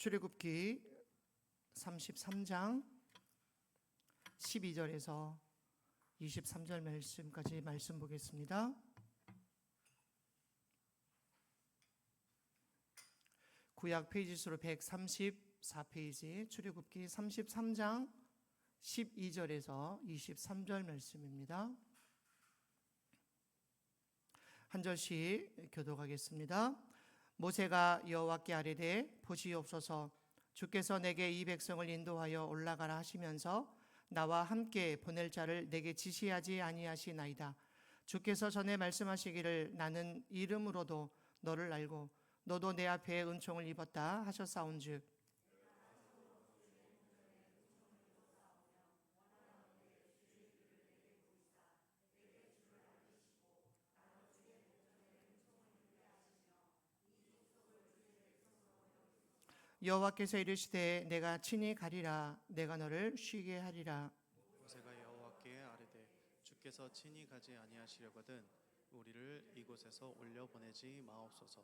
출애굽기 33장 12절에서 23절 말씀까지 말씀 보겠습니다. 구약 페이지 수로 134페이지 출애굽기 33장 12절에서 23절 말씀입니다. 한 절씩 교독하겠습니다. 모세가 여호와께 아뢰되 보시옵소서, 주께서 내게 이 백성을 인도하여 올라가라 하시면서 나와 함께 보낼 자를 내게 지시하지 아니하시나이다. 주께서 전에 말씀하시기를 나는 이름으로도 너를 알고 너도 내 앞에 은총을 입었다 하셨사온즉 여호와께서 이르시되 내가 친히 가리라. 내가 너를 쉬게 하리라. 모세가 여호와께 아뢰되 주께서 친히 가지 아니하시려거든 우리를 이곳에서 올려 보내지 마옵소서.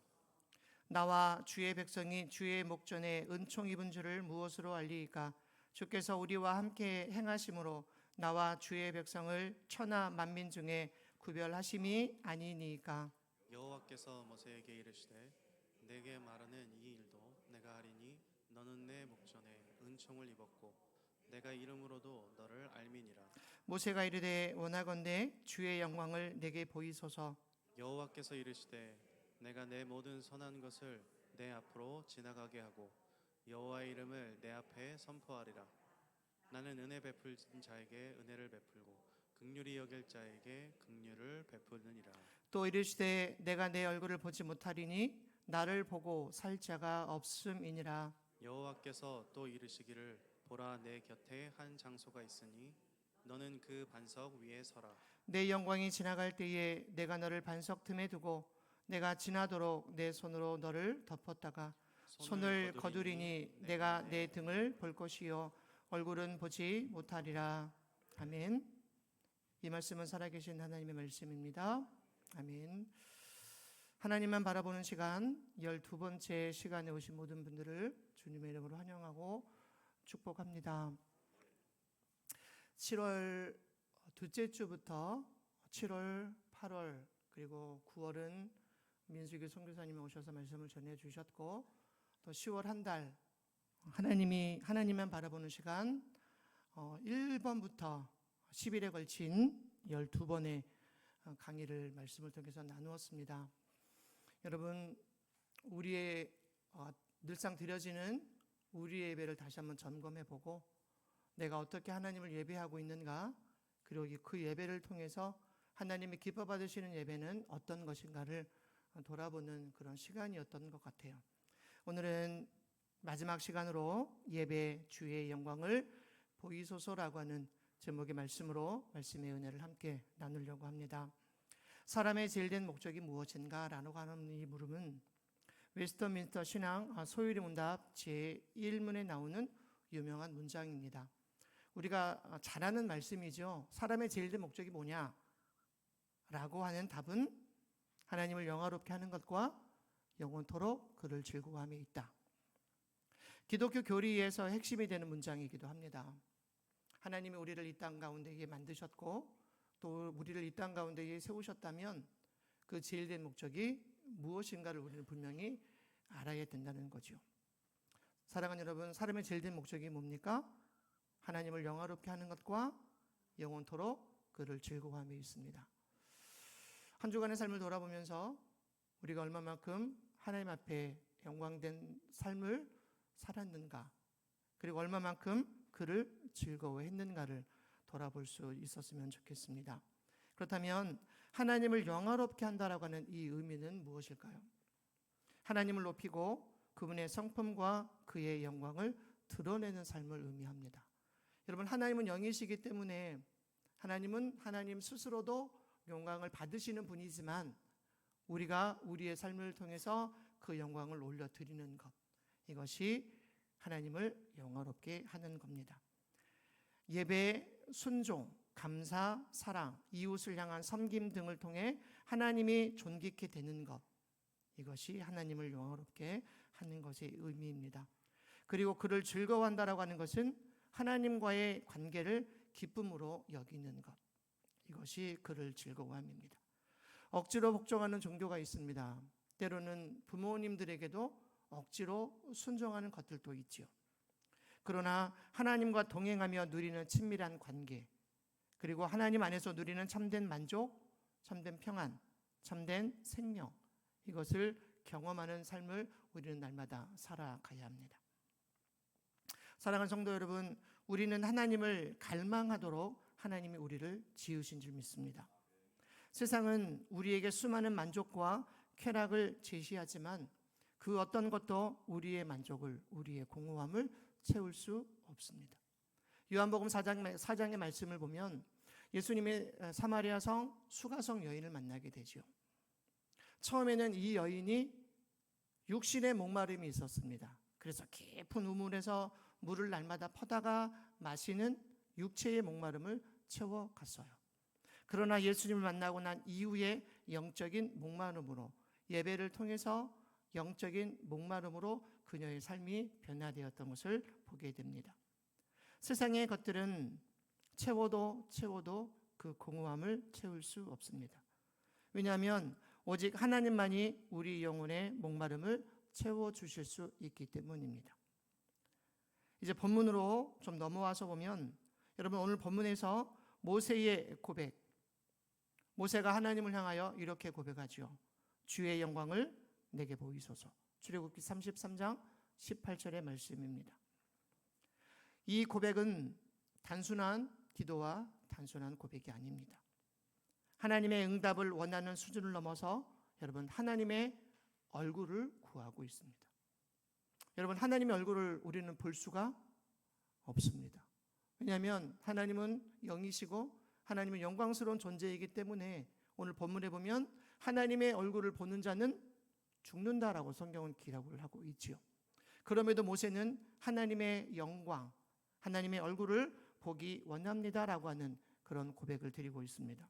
나와 주의 백성이 주의 목전에 은총 입은 줄을 무엇으로 알리이까? 주께서 우리와 함께 행하심으로 나와 주의 백성을 천하 만민 중에 구별하심이 아니니까. 여호와께서 모세에게 이르시되 내게 말하는 이 일도 내가 하리니 너는 내 목전에 은총을 입었고 내가 이름으로도 너를 알미니라. 모세가 이르되 원하건대 주의 영광을 내게 보이소서. 여호와께서 이르시되 내가 내 모든 선한 것을 내 앞으로 지나가게 하고 여호와의 이름을 내 앞에 선포하리라. 나는 은혜 베풀진 자에게 은혜를 베풀고 긍휼히 여길 자에게 긍휼을 베푸느니라. 또 이르시되 내가 내 얼굴을 보지 못하리니 나를 보고 살 자가 없음이니라. 여호와께서 또 이르시기를 보라 내 곁에 한 장소가 있으니 너는 그 반석 위에 서라. 내 영광이 지나갈 때에 내가 너를 반석 틈에 두고 내가 지나도록 내 손으로 너를 덮었다가 손을 거두리니 내가 내 등을 볼 것이요 얼굴은 보지 못하리라. 아멘. 이 말씀은 살아계신 하나님의 말씀입니다. 아멘. 하나님만 바라보는 시간 12번째 시간에 오신 모든 분들을 주님의 이름으로 환영하고 축복합니다. 7월 둘째 주부터 7월, 8월 그리고 9월은 민수기 선교사님이 오셔서 말씀을 전해 주셨고 또 10월 한 달 하나님만 바라보는 시간 1번부터 10일에 걸친 12번의 강의를 말씀을 통해서 나누었습니다. 여러분, 우리의 늘상 드려지는 우리의 예배를 다시 한번 점검해 보고 내가 어떻게 하나님을 예배하고 있는가, 그리고 그 예배를 통해서 하나님이 기뻐 받으시는 예배는 어떤 것인가를 돌아보는 그런 시간이었던 것 같아요. 오늘은 마지막 시간으로 예배 주의 영광을 보이소서라고 하는 제목의 말씀으로 말씀의 은혜를 함께 나누려고 합니다. 사람의 제일 된 목적이 무엇인가? 라고 하는 이 물음은 웨스터민스터 신앙 소요리 문답 제1문에 나오는 유명한 문장입니다. 우리가 잘 아는 말씀이죠. 사람의 제일 된 목적이 뭐냐? 라고 하는 답은 하나님을 영화롭게 하는 것과 영원토록 그를 즐거워함에 있다. 기독교 교리에서 핵심이 되는 문장이기도 합니다. 하나님이 우리를 이 땅 가운데에 만드셨고 또 우리를 이 땅 가운데에 세우셨다면 그 제일 된 목적이 무엇인가를 우리는 분명히 알아야 된다는 거죠. 사랑하는 여러분, 사람의 제일 된 목적이 뭡니까? 하나님을 영화롭게 하는 것과 영원토록 그를 즐거워함에 있습니다. 한 주간의 삶을 돌아보면서 우리가 얼마만큼 하나님 앞에 영광된 삶을 살았는가, 그리고 얼마만큼 그를 즐거워했는가를 돌아볼 수 있었으면 좋겠습니다. 그렇다면 하나님을 영화롭게 한다라고 하는 이 의미는 무엇일까요? 하나님을 높이고 그분의 성품과 그의 영광을 드러내는 삶을 의미합니다. 여러분, 하나님은 영이시기 때문에 하나님은 하나님 스스로도 영광을 받으시는 분이지만 우리가 우리의 삶을 통해서 그 영광을 올려드리는 것, 이것이 하나님을 영화롭게 하는 겁니다. 예배, 순종, 감사, 사랑, 이웃을 향한 섬김 등을 통해 하나님이 존귀케 되는 것, 이것이 하나님을 영화롭게 하는 것의 의미입니다. 그리고 그를 즐거워한다라고 하는 것은 하나님과의 관계를 기쁨으로 여기는 것. 이것이 그를 즐거워함입니다. 억지로 복종하는 종교가 있습니다. 때로는 부모님들에게도 억지로 순종하는 것들도 있지요. 그러나 하나님과 동행하며 누리는 친밀한 관계, 그리고 하나님 안에서 누리는 참된 만족, 참된 평안, 참된 생명, 이것을 경험하는 삶을 우리는 날마다 살아가야 합니다. 사랑하는 성도 여러분, 우리는 하나님을 갈망하도록 하나님이 우리를 지으신 줄 믿습니다. 세상은 우리에게 수많은 만족과 쾌락을 제시하지만 그 어떤 것도 우리의 만족을, 우리의 공허함을 채울 수 없습니다. 요한복음 4장의 말씀을 보면 예수님의 사마리아 성 수가성 여인을 만나게 되죠. 처음에는 이 여인이 육신의 목마름이 있었습니다. 그래서 깊은 우물에서 물을 날마다 퍼다가 마시는 육체의 목마름을 채워갔어요. 그러나 예수님을 만나고 난 이후에 영적인 목마름으로, 예배를 통해서 영적인 목마름으로 그녀의 삶이 변화되었던 것을 보게 됩니다. 세상의 것들은 채워도 그 공허함을 채울 수 없습니다. 왜냐하면 오직 하나님만이 우리 영혼의 목마름을 채워주실 수 있기 때문입니다. 이제 본문으로 좀 넘어와서 보면, 여러분 오늘 본문에서 모세의 고백, 모세가 하나님을 향하여 이렇게 고백하죠. 주의 영광을 내게 보이소서. 출애굽기 33장 18절의 말씀입니다. 이 고백은 단순한 기도와 단순한 고백이 아닙니다. 하나님의 응답을 원하는 수준을 넘어서 여러분 하나님의 얼굴을 구하고 있습니다. 여러분 하나님의 얼굴을 우리는 볼 수가 없습니다. 왜냐하면 하나님은 영이시고 하나님은 영광스러운 존재이기 때문에 오늘 본문에 보면 하나님의 얼굴을 보는 자는 죽는다라고 성경은 기록을 하고 있지요. 그럼에도 모세는 하나님의 영광, 하나님의 얼굴을 보기 원합니다라고 하는 그런 고백을 드리고 있습니다.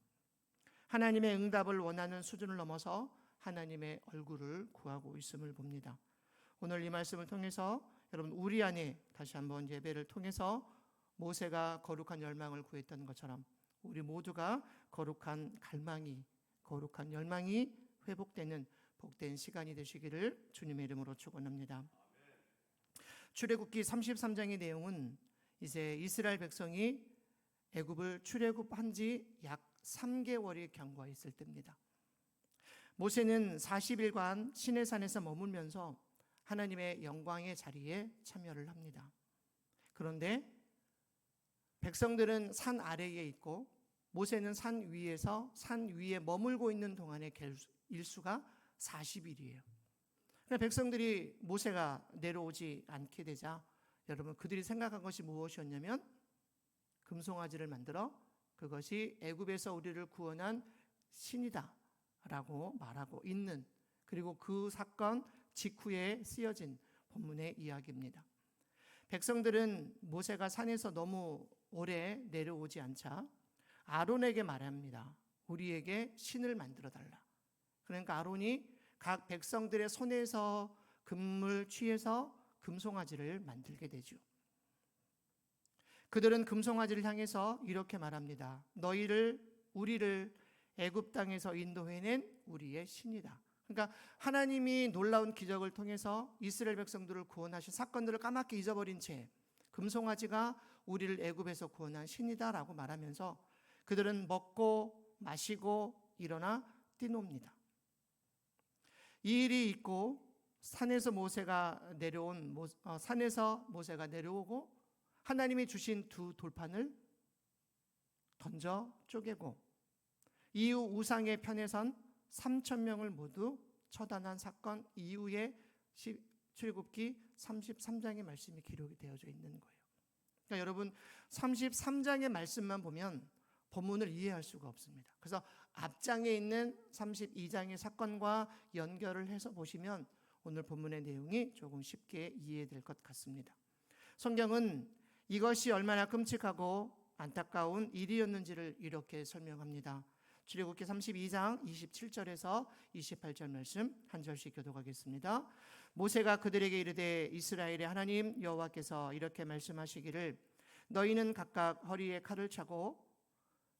하나님의 응답을 원하는 수준을 넘어서 하나님의 얼굴을 구하고 있음을 봅니다. 오늘 이 말씀을 통해서 여러분 우리 안에 다시 한번 예배를 통해서 모세가 거룩한 열망을 구했던 것처럼 우리 모두가 거룩한 갈망이, 거룩한 열망이 회복되는 복된 시간이 되시기를 주님의 이름으로 축원합니다. 출애굽기 33장의 내용은 이제 이스라엘 백성이 애굽을 출애굽한 지 약 3개월이 경과 있을 때입니다. 모세는 40일간 시내산에서 머물면서 하나님의 영광의 자리에 참여를 합니다. 그런데 백성들은 산 아래에 있고 모세는 산 위에 머물고 있는 동안의 일수가 40일이에요. 백성들이 모세가 내려오지 않게 되자 여러분 그들이 생각한 것이 무엇이었냐면 금송아지를 만들어 그것이 애굽에서 우리를 구원한 신이다 라고 말하고 있는, 그리고 그 사건 직후에 쓰여진 본문의 이야기입니다. 백성들은 모세가 산에서 너무 오래 내려오지 않자 아론에게 말합니다. 우리에게 신을 만들어 달라. 그러니까 아론이 각 백성들의 손에서 금을 취해서 금송아지를 만들게 되죠. 그들은 금송아지를 향해서 이렇게 말합니다. 우리를 애굽 땅에서 인도해낸 우리의 신이다. 그러니까 하나님이 놀라운 기적을 통해서 이스라엘 백성들을 구원하신 사건들을 까맣게 잊어버린 채 금송아지가 우리를 애굽에서 구원한 신이다라고 말하면서 그들은 먹고 마시고 일어나 뛰놉니다. 이 일이 있고 산에서 모세가 내려오고 하나님이 주신 두 돌판을 던져 쪼개고 이후 우상의 편에 선 3,000명을 모두 처단한 사건 이후에 출애굽기 33장의 말씀이 기록이 되어져 있는 거예요. 그러니까 여러분 33장의 말씀만 보면 본문을 이해할 수가 없습니다. 그래서 앞장에 있는 32장의 사건과 연결을 해서 보시면 오늘 본문의 내용이 조금 쉽게 이해될 것 같습니다. 성경은 이것이 얼마나 끔찍하고 안타까운 일이었는지를 이렇게 설명합니다. 출애굽기 32장 27절에서 28절 말씀 한 절씩 교독하겠습니다. 모세가 그들에게 이르되 이스라엘의 하나님 여호와께서 이렇게 말씀하시기를 너희는 각각 허리에 칼을 차고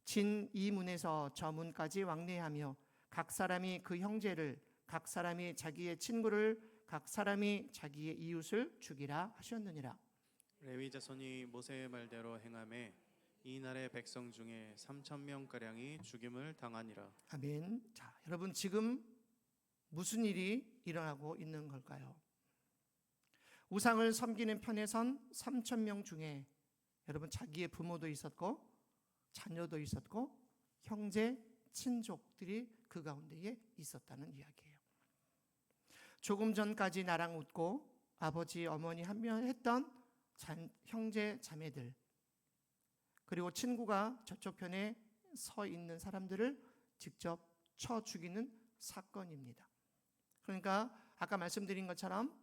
진 이 문에서 저 문까지 왕래하며 각 사람이 그 형제를 각 사람이 자기의 친구를 각 사람이 자기의 이웃을 죽이라 하셨느니라. 레위 자손이 모세의 말대로 행하매 이 날의 백성 중에 3,000명 가량이 죽임을 당하니라. 아멘. 자, 여러분 지금 무슨 일이 일어나고 있는 걸까요? 우상을 섬기는 편에 선 3,000명 중에 여러분 자기의 부모도 있었고 자녀도 있었고 형제, 친족들이 그 가운데에 있었다는 이야기예요. 조금 전까지 나랑 웃고 아버지, 어머니 하며 했던 형제, 자매들 그리고 친구가 저쪽 편에 서 있는 사람들을 직접 쳐 죽이는 사건입니다. 그러니까 아까 말씀드린 것처럼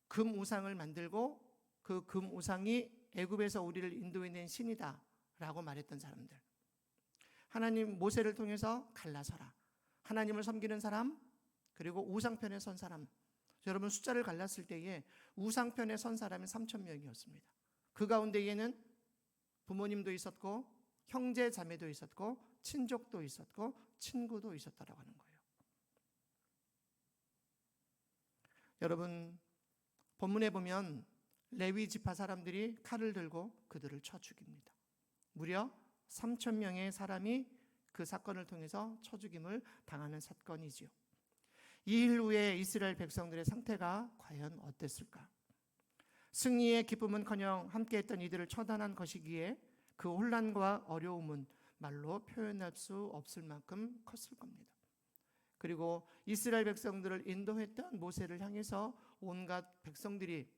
금 우상을 만들고 그 금 우상이 애굽에서 우리를 인도해낸 신이다 라고 말했던 사람들, 하나님 모세를 통해서 갈라서라, 하나님을 섬기는 사람 그리고 우상편에 선 사람, 여러분 숫자를 갈랐을 때에 우상편에 선 사람이 3,000명이었습니다. 그 가운데에는 부모님도 있었고 형제 자매도 있었고 친족도 있었고 친구도 있었다라고 하는 거예요. 여러분 본문에 보면 레위 지파 사람들이 칼을 들고 그들을 쳐 죽입니다. 무려 3,000명의 사람이 그 사건을 통해서 쳐 죽임을 당하는 사건이지요. 이 일 후에 이스라엘 백성들의 상태가 과연 어땠을까? 승리의 기쁨은커녕 함께했던 이들을 처단한 것이기에 그 혼란과 어려움은 말로 표현할 수 없을 만큼 컸을 겁니다. 그리고 이스라엘 백성들을 인도했던 모세를 향해서 온갖 백성들이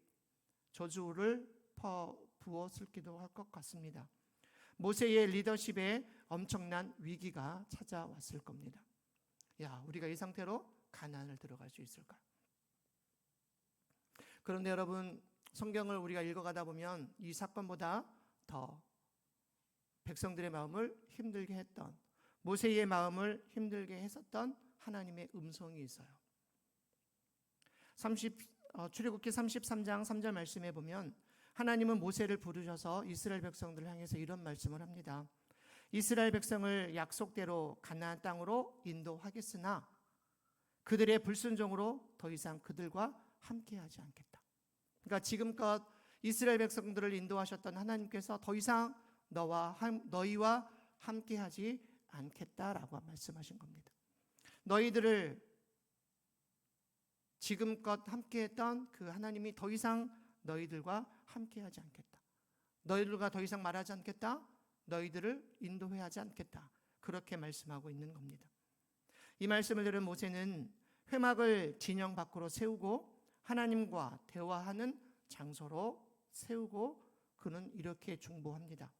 저주를 퍼부었을기도 할 것 같습니다. 모세의 리더십에 엄청난 위기가 찾아왔을 겁니다. 야, 우리가 이 상태로 가나안을 들어갈 수 있을까? 그런데 여러분 성경을 우리가 읽어가다 보면 이 사건보다 더 백성들의 마음을 힘들게 했던, 모세의 마음을 힘들게 했었던 하나님의 음성이 있어요. 출애굽기 33장 3절 말씀에 보면 하나님은 모세를 부르셔서 이스라엘 백성들을 향해서 이런 말씀을 합니다. 이스라엘 백성을 약속대로 가나안 땅으로 인도하겠으나 그들의 불순종으로 더 이상 그들과 함께하지 않겠다. 그러니까 지금껏 이스라엘 백성들을 인도하셨던 하나님께서 더 이상 너희와 함께하지 않겠다라고 말씀하신 겁니다. 너희들을 지금껏 함께했던 그 하나님이 더 이상 너희들과 함께하지 않겠다. 너희들과 더 이상 말하지 않겠다. 너희들을 인도해 하지 않겠다. 그렇게 말씀하고 있는 겁니다. 이 말씀을 들은 모세는 회막을 진영 밖으로 세우고 하나님과 대화하는 장소로 세우고 그는 이렇게 중보합니다.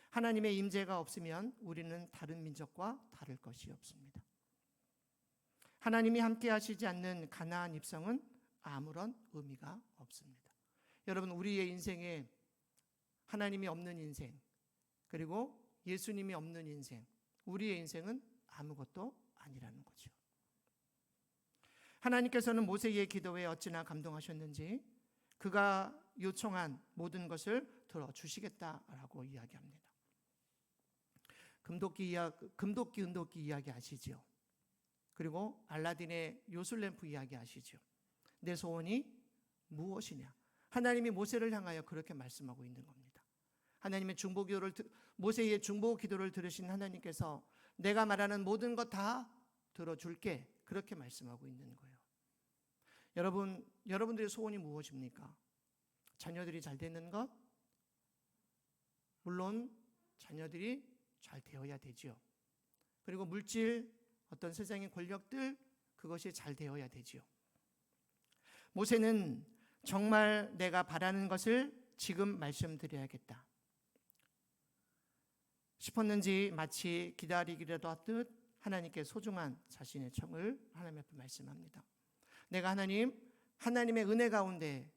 하나님의 임재가 없으면 우리는 다른 민족과 다를 것이 없습니다. 하나님이 함께 하시지 않는 가나안 입성은 아무런 의미가 없습니다. 여러분 우리의 인생에 하나님이 없는 인생 그리고 예수님이 없는 인생, 우리의 인생은 아무것도 아니라는 거죠. 하나님께서는 모세의 기도에 어찌나 감동하셨는지 그가 요청한 모든 것을 들어주시겠다라고 이야기합니다. 금도끼, 은도끼 이야기 아시죠? 그리고 알라딘의 요술램프 이야기 아시죠? 내 소원이 무엇이냐? 하나님이 모세를 향하여 그렇게 말씀하고 있는 겁니다. 하나님의 모세의 중보 기도를 들으신 하나님께서 내가 말하는 모든 것 다 들어줄게 그렇게 말씀하고 있는 거예요. 여러분들의 소원이 무엇입니까? 자녀들이 잘 되는 것? 물론 자녀들이 잘 되어야 되지요. 그리고 물질, 어떤 세상의 권력들 그것이 잘 되어야 되지요. 모세는 정말 내가 바라는 것을 지금 말씀드려야겠다 싶었는지 마치 기다리기라도 하듯 하나님께 소중한 자신의 청을 하나님 앞에 말씀합니다. 내가 하나님의 은혜 가운데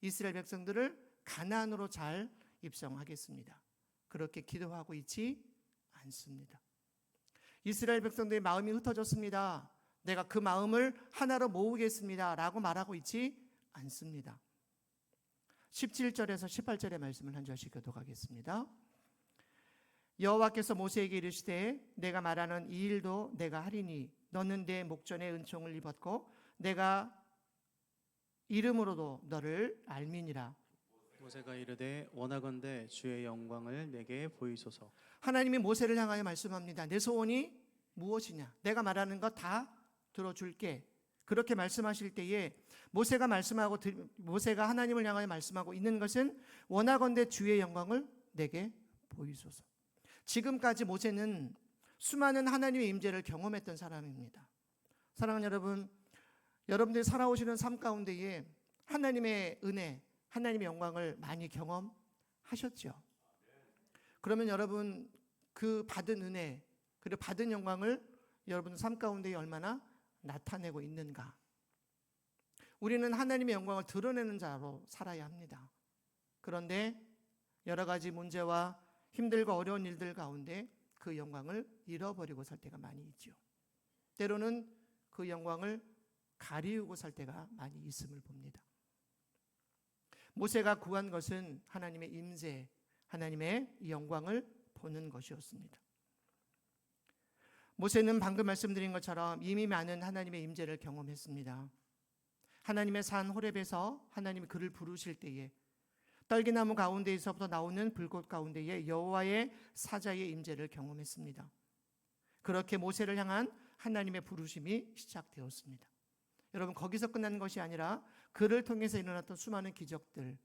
이스라엘 백성들을 가나안으로 잘 입성하겠습니다. 그렇게 기도하고 있지 않습니다. 이스라엘 백성들의 마음이 흩어졌습니다. 내가 그 마음을 하나로 모으겠습니다 라고 말하고 있지 않습니다. 17절에서 18절의 말씀을 한 절씩 교독하겠습니다. 여호와께서 모세에게 이르시되 내가 말하는 이 일도 내가 하리니 너는 내 목전에 은총을 입었고 내가 이름으로도 너를 알미니라. 모세가 이르되 원하건대 주의 영광을 내게 보이소서. 하나님이 모세를 향하여 말씀합니다. 내 소원이 무엇이냐? 내가 말하는 거 다 들어줄게. 그렇게 말씀하실 때에 모세가 하나님을 향하여 말씀하고 있는 것은 원하건대 주의 영광을 내게 보이소서. 지금까지 모세는 수많은 하나님의 임재를 경험했던 사람입니다. 사랑하는 여러분, 여러분들이 살아오시는 삶 가운데에 하나님의 은혜, 하나님의 영광을 많이 경험하셨죠. 그러면 여러분 그 받은 은혜 그리고 받은 영광을 여러분 삶 가운데에 얼마나 나타내고 있는가? 우리는 하나님의 영광을 드러내는 자로 살아야 합니다. 그런데 여러 가지 문제와 힘들고 어려운 일들 가운데 그 영광을 잃어버리고 살 때가 많이 있죠. 때로는 그 영광을 가리우고 살 때가 많이 있음을 봅니다. 모세가 구한 것은 하나님의 임재, 하나님의 영광을 보는 것이었습니다. 모세는 방금 말씀드린 것처럼 이미 많은 하나님의 임재를 경험했습니다. 하나님의 산 호렙에서 하나님이 그를 부르실 때에 떨기나무 가운데에서부터 나오는 불꽃 가운데에 여호와의 사자의 임재를 경험했습니다. 그렇게 모세를 향한 하나님의 부르심이 시작되었습니다. 여러분 거기서 끝난 것이 아니라 그를 통해서 일어났던 수많은 기적들,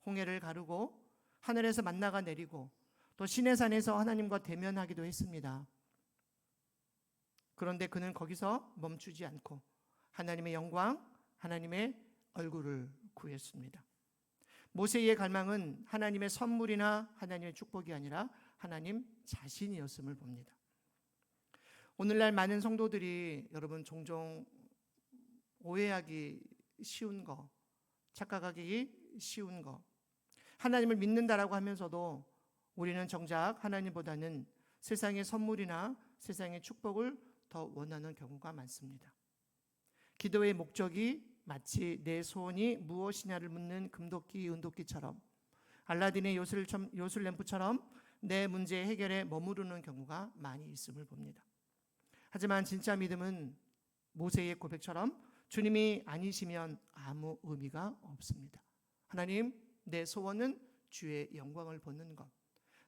홍해를 가르고 하늘에서 만나가 내리고 또 시내산에서 하나님과 대면하기도 했습니다. 그런데 그는 거기서 멈추지 않고 하나님의 영광, 하나님의 얼굴을 구했습니다. 모세의 갈망은 하나님의 선물이나 하나님의 축복이 아니라 하나님 자신이었음을 봅니다. 오늘날 많은 성도들이 여러분 종종 오해하기 쉬운 거, 착각하기 쉬운 거, 하나님을 믿는다라고 하면서도 우리는 정작 하나님보다는 세상의 선물이나 세상의 축복을 더 원하는 경우가 많습니다. 기도의 목적이 마치 내 소원이 무엇이냐를 묻는 금도끼, 은도끼처럼 알라딘의 요술 램프처럼 내 문제 해결에 머무르는 경우가 많이 있음을 봅니다. 하지만 진짜 믿음은 모세의 고백처럼 주님이 아니시면 아무 의미가 없습니다. 하나님, 내 소원은 주의 영광을 보는 것,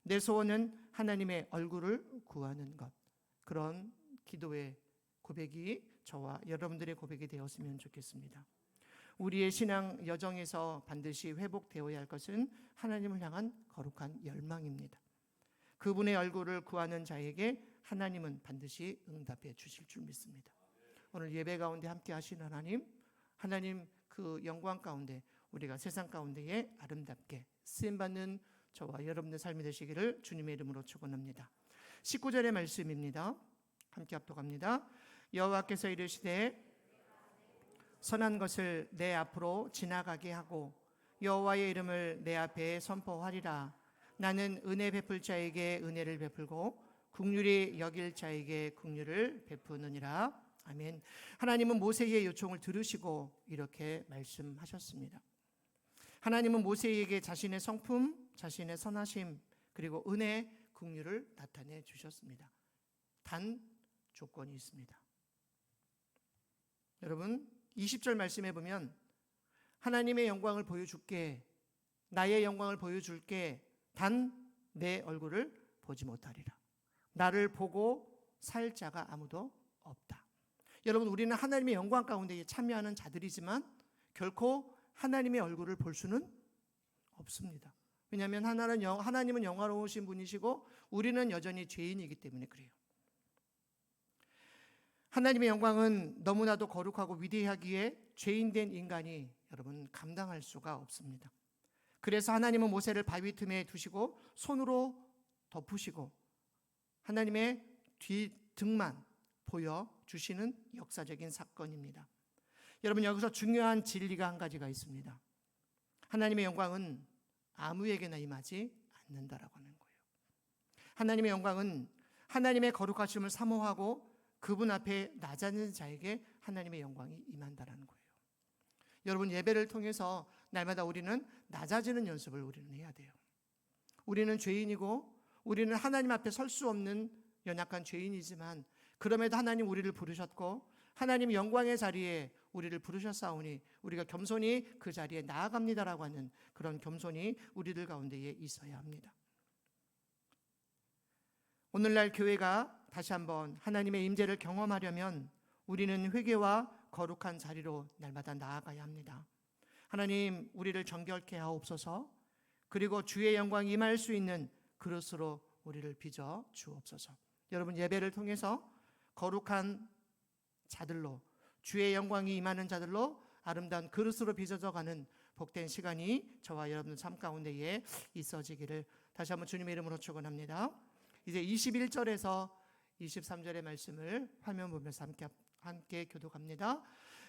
내 소원은 하나님의 얼굴을 구하는 것, 그런 기도의 고백이 저와 여러분들의 고백이 되었으면 좋겠습니다. 우리의 신앙 여정에서 반드시 회복되어야 할 것은 하나님을 향한 거룩한 열망입니다. 그분의 얼굴을 구하는 자에게 하나님은 반드시 응답해 주실 줄 믿습니다. 오늘 예배 가운데 함께 하시는 하나님 그 영광 가운데 우리가 세상 가운데에 아름답게 쓰임받는 저와 여러분의 삶이 되시기를 주님의 이름으로 축원합니다. 19절의 말씀입니다. 함께 합독합니다. 여호와께서 이르시되 선한 것을 내 앞으로 지나가게 하고 여호와의 이름을 내 앞에 선포하리라. 나는 은혜 베풀 자에게 은혜를 베풀고 긍휼히 여길 자에게 긍휼을 베푸느니라. 아멘. 하나님은 모세의 요청을 들으시고 이렇게 말씀하셨습니다. 하나님은 모세에게 자신의 성품, 자신의 선하심, 그리고 은혜, 긍휼을 나타내 주셨습니다. 단 조건이 있습니다. 여러분 20절 말씀해 보면 하나님의 영광을 보여줄게, 나의 영광을 보여줄게, 단 내 얼굴을 보지 못하리라. 나를 보고 살 자가 아무도 없다. 여러분 우리는 하나님의 영광 가운데 참여하는 자들이지만 결코 하나님의 얼굴을 볼 수는 없습니다. 왜냐하면 하나님은 영화로우신 분이시고 우리는 여전히 죄인이기 때문에 그래요. 하나님의 영광은 너무나도 거룩하고 위대하기에 죄인된 인간이 여러분 감당할 수가 없습니다. 그래서 하나님은 모세를 바위 틈에 두시고 손으로 덮으시고 하나님의 뒤등만 보여주시는 역사적인 사건입니다. 여러분 여기서 중요한 진리가 한 가지가 있습니다. 하나님의 영광은 아무에게나 임하지 않는다라고 하는 거예요. 하나님의 영광은 하나님의 거룩하심을 사모하고 그분 앞에 낮아지는 자에게 하나님의 영광이 임한다라는 거예요. 여러분, 예배를 통해서 날마다 우리는 낮아지는 연습을 우리는 해야 돼요. 우리는 죄인이고 우리는 하나님 앞에 설 수 없는 연약한 죄인이지만 그럼에도 하나님 우리를 부르셨고 하나님 영광의 자리에 우리를 부르셨사오니 우리가 겸손히 그 자리에 나아갑니다라고 하는 그런 겸손이 우리들 가운데에 있어야 합니다. 오늘날 교회가 다시 한번 하나님의 임재를 경험하려면 우리는 회개와 거룩한 자리로 날마다 나아가야 합니다. 하나님, 우리를 정결케 하옵소서. 그리고 주의 영광이 임할 수 있는 그릇으로 우리를 빚어 주옵소서. 여러분, 예배를 통해서 거룩한 자들로, 주의 영광이 임하는 자들로 아름다운 그릇으로 빚어져 가는 복된 시간이 저와 여러분들 삶 가운데에 있어지기를 다시 한번 주님의 이름으로 축원합니다. 이제 21절에서 23절의 말씀을 화면 보면서 함께 교독합니다.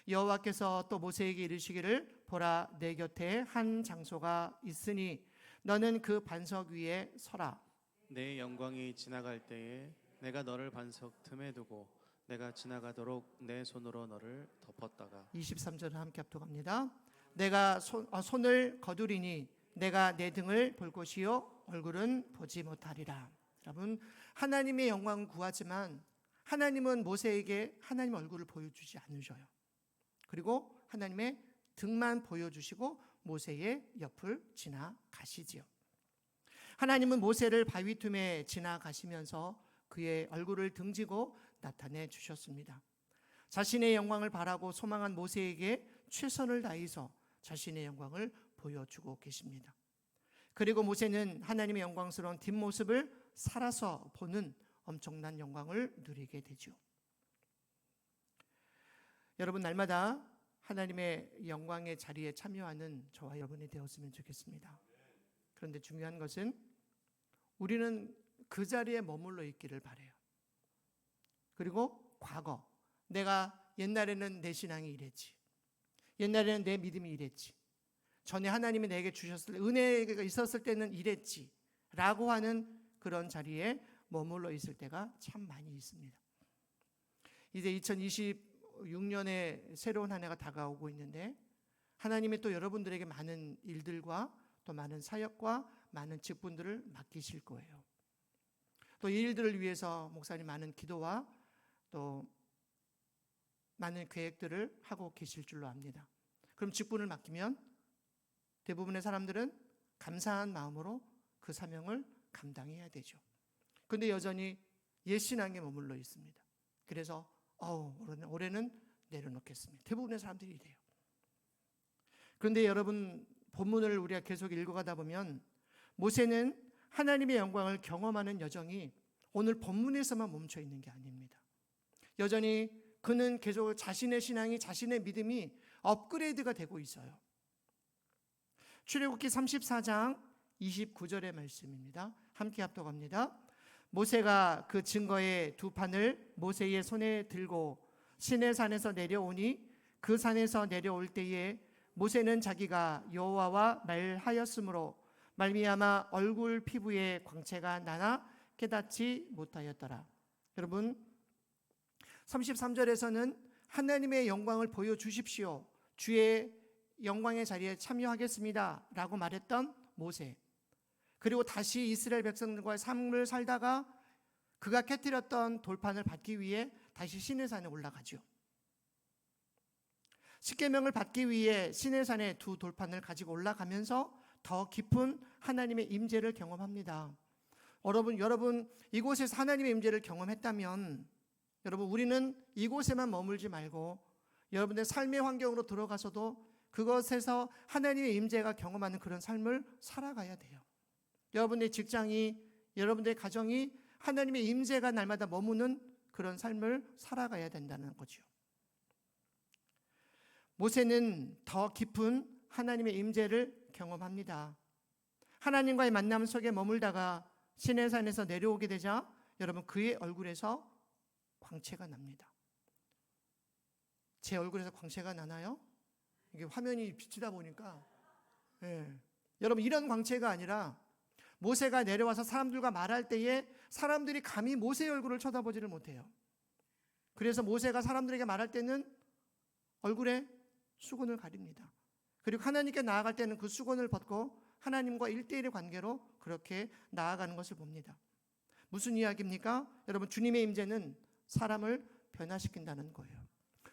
여호와께서 또 모세에게 이르시기를 보라, 내 곁에 한 장소가 있으니 너는 그 반석 위에 서라. 내 영광이 지나갈 때에 내가 너를 반석 틈에 두고 내가 지나가도록 내 손으로 너를 덮었다가 23절을 함께 합독합니다. 내가 손을 거두리니 내가 내 등을 볼 것이요 얼굴은 보지 못하리라. 여러분, 하나님의 영광을 구하지만 하나님은 모세에게 하나님 얼굴을 보여주지 않으셔요. 그리고 하나님의 등만 보여주시고 모세의 옆을 지나가시지요. 하나님은 모세를 바위 틈에 지나가시면서 그의 얼굴을 등지고 나타내 주셨습니다. 자신의 영광을 바라고 소망한 모세에게 최선을 다해서 자신의 영광을 보여주고 계십니다. 그리고 모세는 하나님의 영광스러운 뒷모습을 살아서 보는 엄청난 영광을 누리게 되죠. 여러분, 날마다 하나님의 영광의 자리에 참여하는 저와 여러분이 되었으면 좋겠습니다. 그런데 중요한 것은 우리는 그 자리에 머물러 있기를 바라요. 그리고 과거, 내가 옛날에는 내 신앙이 이랬지, 옛날에는 내 믿음이 이랬지, 전에 하나님이 내게 주셨을 때, 은혜가 있었을 때는 이랬지 라고 하는 그런 자리에 머물러 있을 때가 참 많이 있습니다. 이제 2026년에 새로운 한 해가 다가오고 있는데 하나님이 또 여러분들에게 많은 일들과 또 많은 사역과 많은 직분들을 맡기실 거예요. 또 이 일들을 위해서 목사님 많은 기도와 또 많은 계획들을 하고 계실 줄로 압니다. 그럼 직분을 맡기면 대부분의 사람들은 감사한 마음으로 그 사명을 감당해야 되죠. 그런데 여전히 옛 신앙에 머물러 있습니다. 그래서 올해는 내려놓겠습니다. 대부분의 사람들이 이래요. 그런데 여러분, 본문을 우리가 계속 읽어가다 보면 모세는 하나님의 영광을 경험하는 여정이 오늘 본문에서만 멈춰 있는 게 아닙니다. 여전히 그는 계속 자신의 신앙이, 자신의 믿음이 업그레이드가 되고 있어요. 출애굽기 34장 29절의 말씀입니다. 함께 합독합니다. 모세가 그 증거의 두 판을 모세의 손에 들고 시내산에서 내려오니 그 산에서 내려올 때에 모세는 자기가 여호와와 말하였으므로 말미암아 얼굴 피부에 광채가 나나 깨닫지 못하였더라. 여러분, 33절에서는 하나님의 영광을 보여주십시오, 주의 영광의 자리에 참여하겠습니다 라고 말했던 모세, 그리고 다시 이스라엘 백성들과의 삶을 살다가 그가 깨뜨렸던 돌판을 받기 위해 다시 시내산에 올라가죠. 십계명을 받기 위해 시내산에 두 돌판을 가지고 올라가면서 더 깊은 하나님의 임재를 경험합니다. 여러분 이곳에서 하나님의 임재를 경험했다면 여러분, 우리는 이곳에만 머물지 말고 여러분의 삶의 환경으로 들어가서도 그것에서 하나님의 임재가 경험하는 그런 삶을 살아가야 돼요. 여러분의 직장이, 여러분의 가정이 하나님의 임재가 날마다 머무는 그런 삶을 살아가야 된다는 거죠. 모세는 더 깊은 하나님의 임재를 경험합니다. 하나님과의 만남 속에 머물다가 시내산에서 내려오게 되자 여러분, 그의 얼굴에서 광채가 납니다. 제 얼굴에서 광채가 나나요? 이게 화면이 비치다 보니까 여러분, 이런 광채가 아니라 모세가 내려와서 사람들과 말할 때에 사람들이 감히 모세의 얼굴을 쳐다보지를 못해요. 그래서 모세가 사람들에게 말할 때는 얼굴에 수건을 가립니다. 그리고 하나님께 나아갈 때는 그 수건을 벗고 하나님과 1대1의 관계로 그렇게 나아가는 것을 봅니다. 무슨 이야기입니까? 여러분, 주님의 임재는 사람을 변화시킨다는 거예요.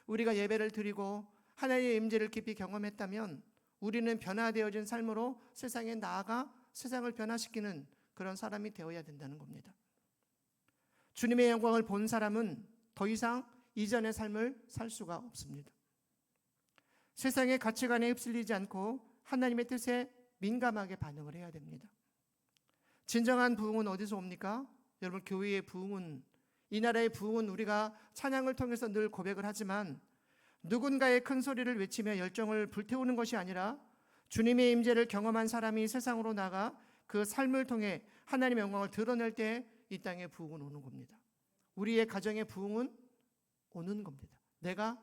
우리가 예배를 드리고 하나님의 임재를 깊이 경험했다면 우리는 변화되어진 삶으로 세상에 나아가 세상을 변화시키는 그런 사람이 되어야 된다는 겁니다. 주님의 영광을 본 사람은 더 이상 이전의 삶을 살 수가 없습니다. 세상의 가치관에 휩쓸리지 않고 하나님의 뜻에 민감하게 반응을 해야 됩니다. 진정한 부흥은 어디서 옵니까? 여러분, 교회의 부흥은, 이 나라의 부흥은 우리가 찬양을 통해서 늘 고백을 하지만 누군가의 큰 소리를 외치며 열정을 불태우는 것이 아니라 주님의 임재를 경험한 사람이 세상으로 나가 그 삶을 통해 하나님의 영광을 드러낼 때 이 땅에 부흥은 오는 겁니다. 우리의 가정의 부흥은 오는 겁니다. 내가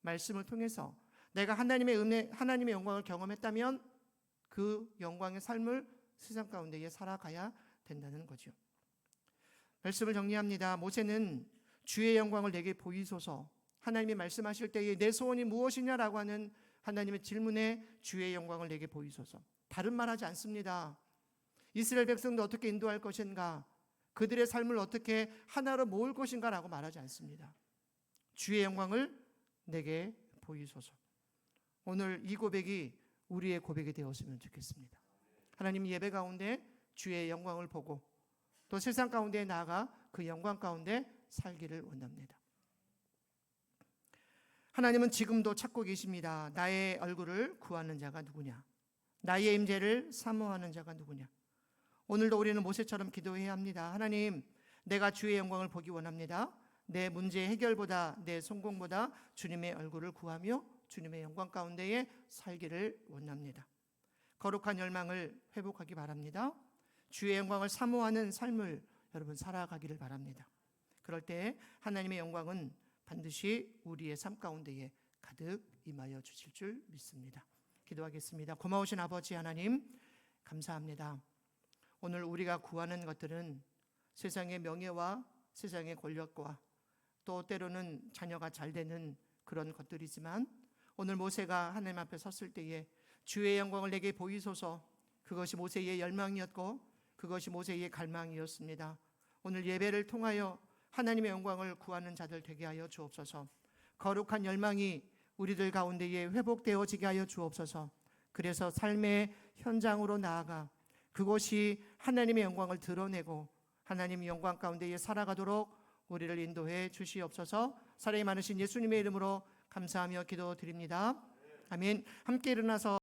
말씀을 통해서 내가 하나님의 은혜, 하나님의 영광을 경험했다면 그 영광의 삶을 세상 가운데에 살아가야 된다는 거죠. 말씀을 정리합니다. 모세는 주의 영광을 내게 보이소서, 하나님이 말씀하실 때에 내 소원이 무엇이냐라고 하는 하나님의 질문에 주의 영광을 내게 보이소서. 다른 말 하지 않습니다. 이스라엘 백성도 어떻게 인도할 것인가, 그들의 삶을 어떻게 하나로 모을 것인가 라고 말하지 않습니다. 주의 영광을 내게 보이소서. 오늘 이 고백이 우리의 고백이 되었으면 좋겠습니다. 하나님, 예배 가운데 주의 영광을 보고 또 세상 가운데 나아가 그 영광 가운데 살기를 원합니다. 하나님은 지금도 찾고 계십니다. 나의 얼굴을 구하는 자가 누구냐? 나의 임재를 사모하는 자가 누구냐? 오늘도 우리는 모세처럼 기도해야 합니다. 하나님, 내가 주의 영광을 보기 원합니다. 내 문제 해결보다, 내 성공보다 주님의 얼굴을 구하며 주님의 영광 가운데에 살기를 원합니다. 거룩한 열망을 회복하기 바랍니다. 주의 영광을 사모하는 삶을 여러분 살아가기를 바랍니다. 그럴 때 하나님의 영광은 반드시 우리의 삶 가운데에 가득 임하여 주실 줄 믿습니다. 기도하겠습니다. 고마우신 아버지 하나님, 감사합니다. 오늘 우리가 구하는 것들은 세상의 명예와 세상의 권력과 또 때로는 자녀가 잘 되는 그런 것들이지만 오늘 모세가 하나님 앞에 섰을 때에 주의 영광을 내게 보이소서, 그것이 모세의 열망이었고 그것이 모세의 갈망이었습니다. 오늘 예배를 통하여 하나님의 영광을 구하는 자들 되게 하여 주옵소서. 거룩한 열망이 우리들 가운데에 회복되어지게 하여 주옵소서. 그래서 삶의 현장으로 나아가 그곳이 하나님의 영광을 드러내고 하나님의 영광 가운데에 살아가도록 우리를 인도해 주시옵소서. 사랑이 많으신 예수님의 이름으로 감사하며 기도드립니다. 아멘. 함께 일어나서